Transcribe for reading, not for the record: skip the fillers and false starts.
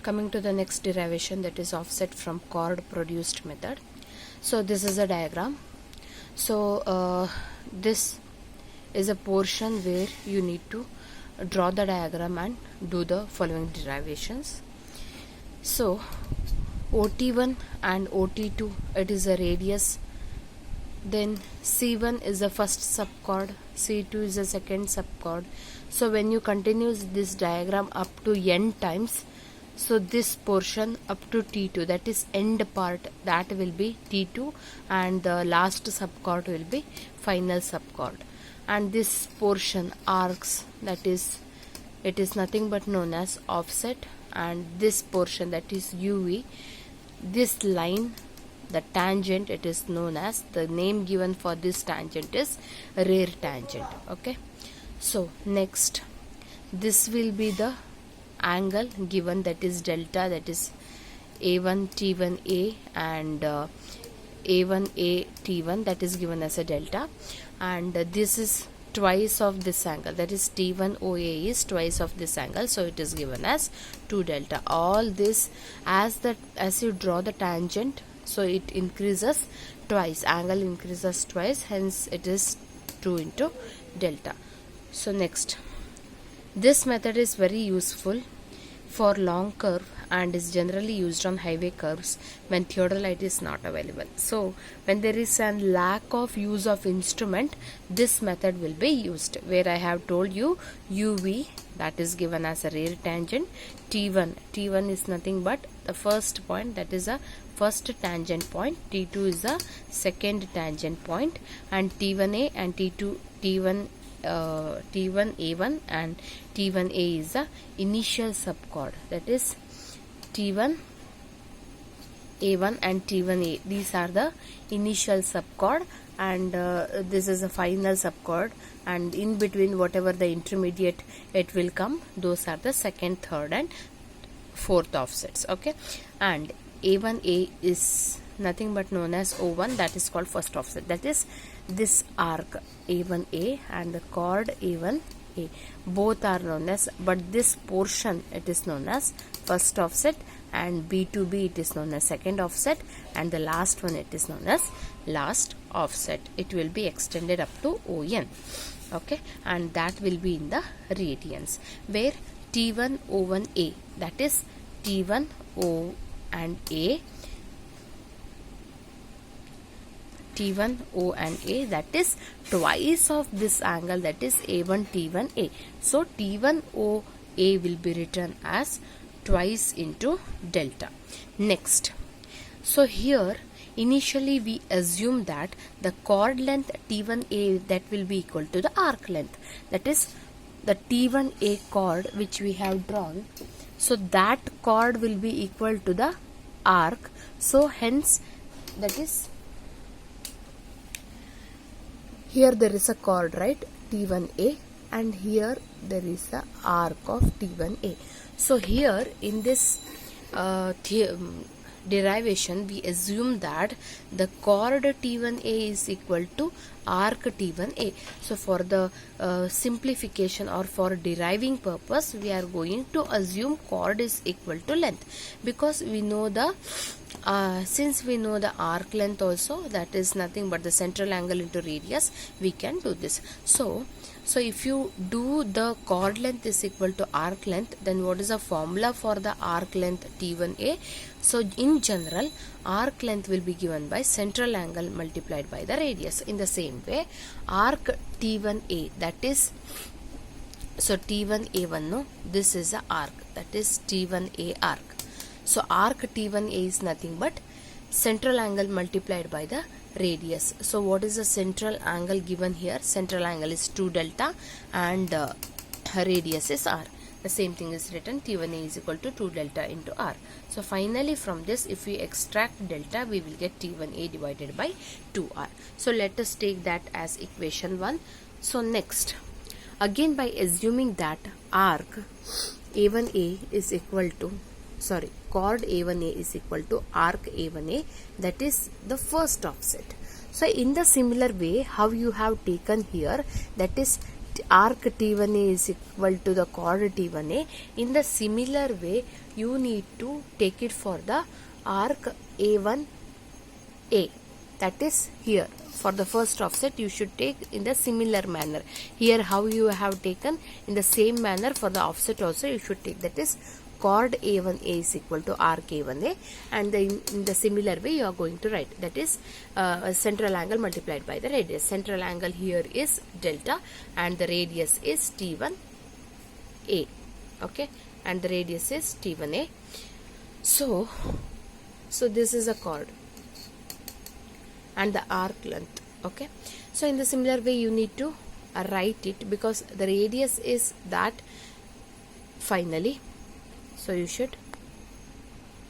Coming to the next derivation, that is offset from chord produced method. So this is a diagram. So this is a portion where you need to draw the diagram and do the following derivations. So OT1 and OT2, it is a radius. Then C1 is the first subchord, C2 is the second subchord. So when you continue this diagram up to n times, so this portion up to T2, that is end part, that will be T2, and the last subchord will be final subchord. And this portion arcs, that is, it is nothing but known as offset, and this portion, that is UV, this line, the tangent, it is known as, the name given for this tangent is rear tangent. Okay, so next, this will be the angle given, that is delta, that is A1 T1A and A1A T1, that is given as a delta, and this is twice of this angle, that is T1 OA is twice of this angle, so it is given as 2 delta. All this as you draw the tangent, so it increases twice, angle increases twice, hence it is 2 into delta. So next, this method is very useful for long curve and is generally used on highway curves when theodolite is not available. So when there is a lack of use of instrument, this method will be used, where I have told you UV, that is given as a rear tangent, T1 is nothing but the first point, that is a first tangent point, T2 is a second tangent point, and T1A and T1A1 and T1A is the initial subchord, that is T1A1 and T1A, these are the initial subchord, and this is a final subchord, and in between whatever the intermediate it will come, those are the second, third and fourth offsets. Okay, and A1A is nothing but known as O1, that is called first offset, that is this arc A1A and the chord A1A, both are known as, but this portion it is known as first offset, and B2B it is known as second offset, and the last one it is known as last offset. It will be extended up to ON. Okay, and that will be in the radians, where T1 O1A, that is T1 O and A, T1 O and A, that is twice of this angle, that is A1 T1 A. So T1 O A will be written as twice into delta. Next, so here initially we assume that the chord length T1A, that will be equal to the arc length, that is the T1A chord which we have drawn, so that chord will be equal to the arc. So hence, that is, here there is a chord, right, T1A, and here there is the arc of T1A. So here in this derivation, we assume that the chord T1A is equal to arc T1A. So for the simplification or for deriving purpose, we are going to assume chord is equal to length, because we know the since we know the arc length also, that is nothing but the central angle into radius, we can do this. So if you do the chord length is equal to arc length, then what is the formula for the arc length T1A? So in general, arc length will be given by central angle multiplied by the radius. In the same way, arc T1A, that is, so T1A1, no, this is the arc, that is T1A arc. So arc T1A is nothing but central angle multiplied by the radius. So what is the central angle given here? Central angle is 2 delta and radius is r. The same thing is written, T1A is equal to 2 delta into r. So finally from this, if we extract delta, we will get T1A divided by 2r. So let us take that as equation 1. So next, again by assuming that arc A1A is equal to, chord A1A is equal to arc A1A, that is the first offset. So in the similar way, how you have taken here, that is arc T1A is equal to the chord T1A. In the similar way, you need to take it for the arc A1A. That is here. For the first offset, you should take in the similar manner. Here, how you have taken, in the same manner for the offset also you should take. That is, chord A1A is equal to arc A1A, and in the similar way you are going to write. That is central angle multiplied by the radius. Central angle here is delta and the radius is T1A. Okay, and the radius is T1A. So this is a chord and the arc length. Okay, so in the similar way you need to write it, because the radius is that finally. So you should